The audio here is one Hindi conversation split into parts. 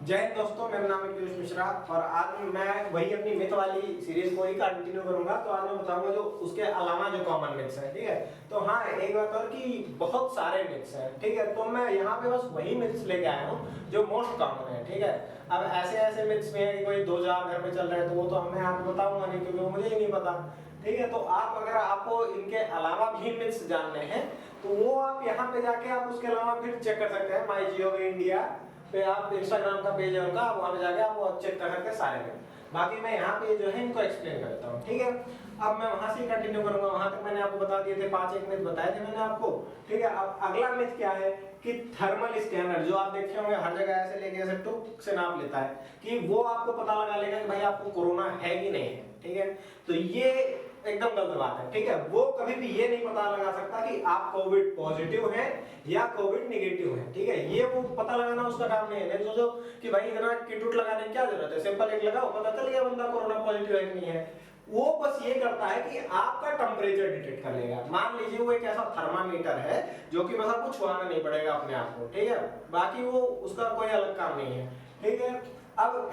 जय हिंद दोस्तों, मेरा नाम है पीयूष मिश्रा और आज मैं वही अपनी मिथ वाली सीरीज को ही कंटिन्यू करूंगा। तो आज मैं बताऊंगा जो उसके अलावा जो कॉमन मिथ्स हैं, ठीक है। तो हाँ, एक बात और कि बहुत सारे मिथ्स हैं, ठीक है। तो मैं यहाँ पे बस वही मिथ्स लेके आया हूँ जो मोस्ट कॉमन है, ठीक है। अब ऐसे ऐसे मिथ्स में है कि कोई 2 जार घर में चल रहे हैं तो वो तो मैं आपको बताऊंगा नहीं, क्योंकि वो मुझे ही नहीं पता, ठीक है। तो आप अगर आपको इनके अलावा भी मिथ्स जानने हैं तो वो आप यहाँ पे जाके आप उसके अलावा फिर चेक कर सकते हैं। माई जियो इंडिया पे आप इंस्टाग्राम का पेज है उनका, आप वहां पे जाके आप वो चेक कर सकते हैं सारे में। बाकी मैं यहाँ पे जो है इनको एक्सप्लेन कर देता हूँ, ठीक है। अब मैं वहां से कंटिन्यू करूंगा। वहां तक मैंने आपको बता दिए थे, 5 एक मिथ बताए थे मैंने आपको, ठीक है। अब अगला मिथ क्या है कि थर्मल स्कैनर जो आप देखे होंगे हर जगह ऐसे लेके ऐसे टुक से नाप लेता है कि वो आपको पता लगा लेगा कि भाई आपको कोरोना है कि नहीं है, ठीक है। तो ये एकदम गलत बात है, ठीक है। वो कभी भी ये नहीं पता लगा सकता कि आप कोविड पॉजिटिव हैं या कोविड नेगेटिव हैं, ठीक है। ये वो पता लगाना उसका काम नहीं है। नहीं सोचो कि भाई इतना किट उट लगाने की क्या जरूरत है, सिंपल एक लगाओ, पता चल गया बंदा कोरोना पॉजिटिव है कि नहीं है। वो बस ये करता है कि आपका टेम्परेचर डिटेक्ट कर लेगा। मान लीजिए वो एक ऐसा थर्मामीटर है जो कि बस आपको छुआना नहीं पड़ेगा अपने आप को, ठीक है। बाकी वो उसका कोई अलग काम नहीं है, ठीक है। अब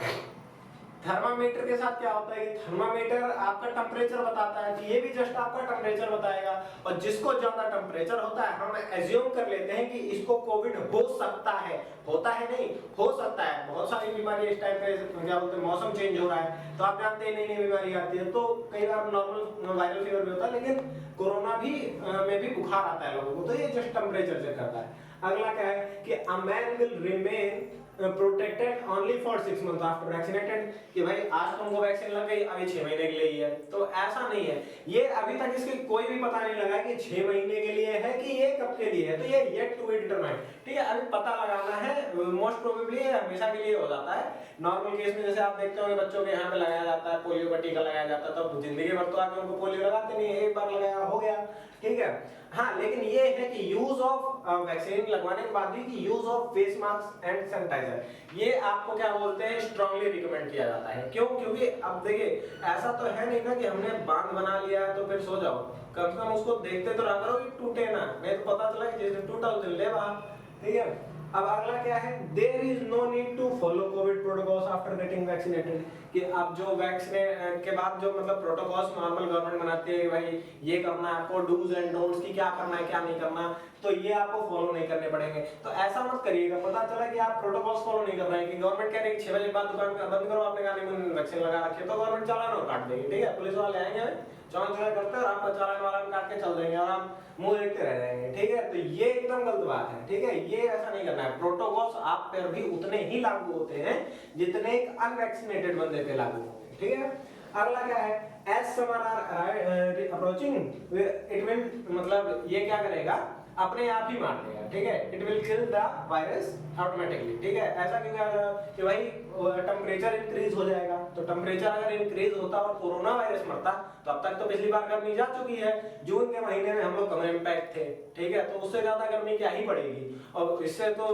थर्मामीटर के साथ क्या होता है कि थर्मामीटर आपका टेम्परेचर बताता है, तो ये भी जस्ट आपका टेम्परेचर बताएगा। और जिसको ज्यादा टेम्परेचर होता है हम एज्यूम कर लेते हैं कि इसको कोविड हो सकता है, होता है नहीं, हो सकता है। बहुत सारी बीमारी इस टाइम पे क्या बोलते हैं, मौसम चेंज हो रहा है तो आप जानते हैं नई नई बीमारी आती है। तो कई बार नॉर्मल वायरल फीवर भी होता है, लेकिन कोरोना भी में भी बुखार आता है लोगों को, तो ये जस्ट टेम्परेचर चेक करता है। अगला क्या है कि a man will remain protected only for 6 month after vaccinated, कि भाई आज तुमको वैक्सीन लग गई, अभी 6 महीने के लिए ही है। तो ऐसा नहीं है, ये अभी तक इसके कोई भी पता नहीं लगा कि 6 महीने के लिए है कि ये कब के लिए है। तो ये येट टू बी डिटरमाइंड, ठीक है। अभी पता लगाना है, मोस्ट प्रोबेबली हमेशा के लिए हो जाता है। नॉर्मल केस में जैसे आप देखते होंगे बच्चों के यहाँ पे लगाया जाता है, पोलियो का टीका लगाया जाता है, तो जिंदगी भर तो आगे उनको पोलियो लगाते नहीं, एक बार लगाया हो गया, ठीक है। हाँ, लेकिन ये है कि यूज ऑफ वैक्सीन लगवाने के बाद भी कि use of face mask and sanitiser, ये आपको क्या बोलते हैं स्ट्रांगली रिकमेंड किया जाता है। क्यों? क्योंकि अब देखिए ऐसा तो है नहीं ना कि हमने बांध बना लिया है तो फिर सो जाओ, कम से कम उसको देखते तो रहा करो कि टूटे ना, नहीं तो पता चला कि जिस दिन टूटा उस दिन ले बाहर, ठीक है। अब अगला क्या है, there is no need to follow COVID protocols after getting vaccinated, कि अब जो वैक्सीन के बाद जो मतलब प्रोटोकॉल्स नॉर्मल गवर्नमेंट बनाती है, भाई ये करना है आपको, डूज एंड डोंट्स की क्या करना है क्या नहीं करना, तो ये आपको फॉलो नहीं करने पड़ेंगे। तो ऐसा मत करिएगा, पता चला कि आप प्रोटोकॉल्स फॉलो नहीं कर रहे हैं, कि गवर्नमेंट कह रही है 6 बजे बाद दुकान बंद करो, आपने कहा नहीं वैक्सीन लगा रखी है, तो गवर्नमेंट चालान और काट देगी, ठीक है। पुलिस वाले आएंगे चौन चौन करते और आपका चालान वालान काट के चल देंगे और आप मुंह देखते रह जाएंगे, ठीक है। तो ये एकदम गलत बात है, ठीक है। ये ऐसा नहीं करना है। प्रोटोकॉल्स आप पर भी उतने ही लागू होते हैं जितने एक अनवैक्सीनेटेड बंदे पे लागू होंगे, ठीक है। अगला क्या है, as summer are approaching it will, मतलब ये क्या करेगा, अपने आप ही मार देगा, ठीक है। It will kill the virus automatically, ठीक है। ऐसा क्यों कि भाई टेम्परेचर इंक्रीज हो जाएगा, तो टेम्परेचर अगर इंक्रीज होता और कोरोना वायरस मरता तो अब तक तो पिछली बार गर्मी जा चुकी है। जून के महीने में हम लोग कमरे में पैक थे, ठीक है, तो उससे ज्यादा गर्मी क्या ही पड़ेगी। और इससे तो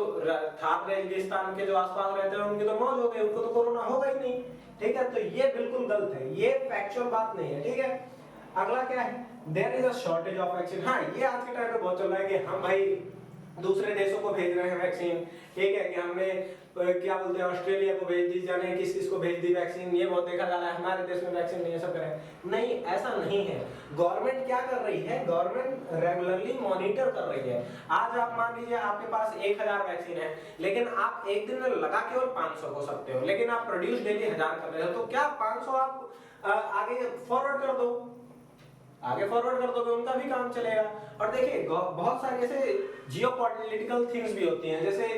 थार रेगिस्तान के जो आसपास रहते हैं उनकी तो मौज हो गई, उनको तो कोरोना होगा ही नहीं, ठीक है। तो ये बिल्कुल गलत है, ये फैक्चुअल बात नहीं है, ठीक है। अगला क्या है, there is a shortage of vaccine. हाँ, ये आज के टाइम पे बहुत चल रहा है कि हम भाई दूसरे देशों को भेज रहे हैं वैक्सीन, ठीक है, कि हमने क्या बोलते हैं ऑस्ट्रेलिया को भेज दी, जाने किस किस को भेज दी वैक्सीन, ये बहुत देखा जा रहा है हमारे देश में वैक्सीन नहीं है, सब करें। नहीं, ऐसा नहीं है। गवर्नमेंट क्या कर रही है, गवर्नमेंट रेगुलरली मॉनिटर कर रही है। आज आप मान लीजिए आपके पास 1000 वैक्सीन है, लेकिन आप एक दिन में लगा केवल 500 हो सकते हो, लेकिन आप प्रोड्यूस डेली 1000 कर रहे हो, तो क्या 500 आप आगे फॉरवर्ड कर दो, आगे फॉरवर्ड कर दोगे, उनका भी काम चलेगा। और देखिए बहुत सारे ऐसे जियोपॉलिटिकल थिंग्स भी होती हैं, जैसे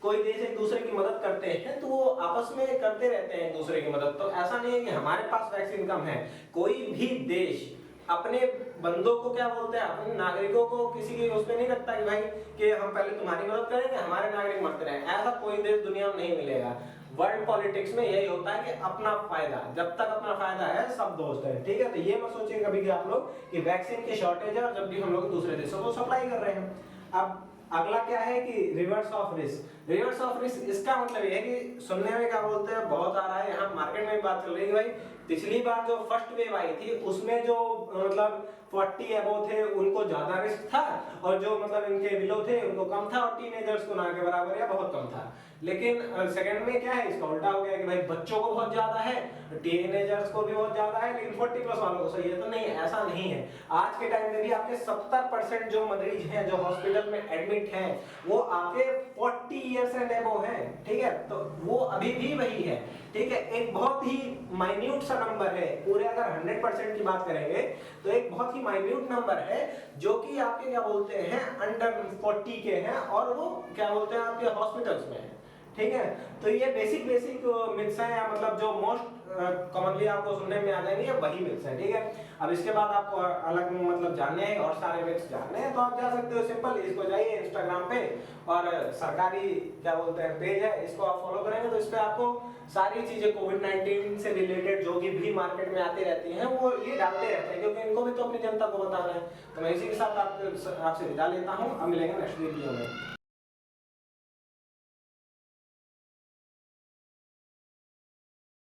कोई देश एक दूसरे की मदद करते हैं तो वो आपस में करते रहते हैं एक दूसरे की मदद। तो ऐसा नहीं है कि हमारे पास वैक्सीन कम है, कोई भी देश अपने बंदों को क्या बोलते हैं, अपने नागरिकों को किसी की उसमें नहीं रखता कि भाई कि हम पहले तुम्हारी मदद करेंगे, हमारे नागरिक मरते रहे। ऐसा कोई देश दुनिया में नहीं मिलेगा। वर्ल्ड पॉलिटिक्स में यही होता है कि अपना फायदा, जब तक अपना फायदा है सब दोस्त है, ठीक है। तो ये मत सोचिए कभी कि आप लोग कि वैक्सीन की शॉर्टेज है और जब भी हम लोग दूसरे देशों को सप्लाई कर रहे हैं। अब अगला क्या है कि reverse of risk. Reverse of risk इसका मतलब ये है कि सुनने में क्या बोलते हैं बहुत आ रहा है, यहाँ मार्केट में भी बात चल रही है भाई पिछली बार जो फर्स्ट वेव आई थी उसमें जो मतलब 40 अबव थे उनको ज्यादा रिस्क था और जो मतलब इनके बिलो थे उनको कम था और टीनेजर्स को ना के बराबर या बहुत कम था। लेकिन सेकंड में क्या है, इसका उल्टा हो गया कि भाई बच्चों को बहुत ज्यादा है, टीनेजर्स को भी बहुत ज्यादा है, लेकिन 40 प्लस वालों को सही है। तो नहीं, ऐसा नहीं है। आज के टाइम में भी आपके 70% जो मरीज हैं जो हॉस्पिटल में एडमिट हैं वो आपके 40 इयर्स एंड अबव हैं, ठीक है। तो वो अभी भी वही है, ठीक है। एक बहुत ही माइन्यूट सा नंबर है, पूरे अगर 100% की बात करेंगे तो एक बहुत ही माइन्यूट नंबर है जो कि आपके क्या बोलते हैं अंडर 40 के हैं और वो क्या बोलते हैं आपके हॉस्पिटल्स में है, ठीक है। तो ये बेसिक मिथ्स हैं, या मतलब जो मोस्ट कॉमनली आपको सुनने में आ जाएंगे वही मिथ्स हैं, ठीक है। अब इसके बाद आपको अलग मतलब जानने हैं और सारे मिथ्स जानने हैं तो आप जा सकते हो, सिंपल इसको जाइए इंस्टाग्राम पे और सरकारी क्या बोलते हैं पेज है, इसको आप फॉलो करेंगे तो इस पे आपको सारी चीजें कोविड-19 से रिलेटेड जो भी मार्केट में आती रहती हैं वो ये डालते रहते हैं, क्योंकि इनको भी तो अपनी जनता को बताना है। तो मैं इसी के साथ आपसे विदा लेता हूँ, अब मिलेंगे नेक्स्ट वीडियो में।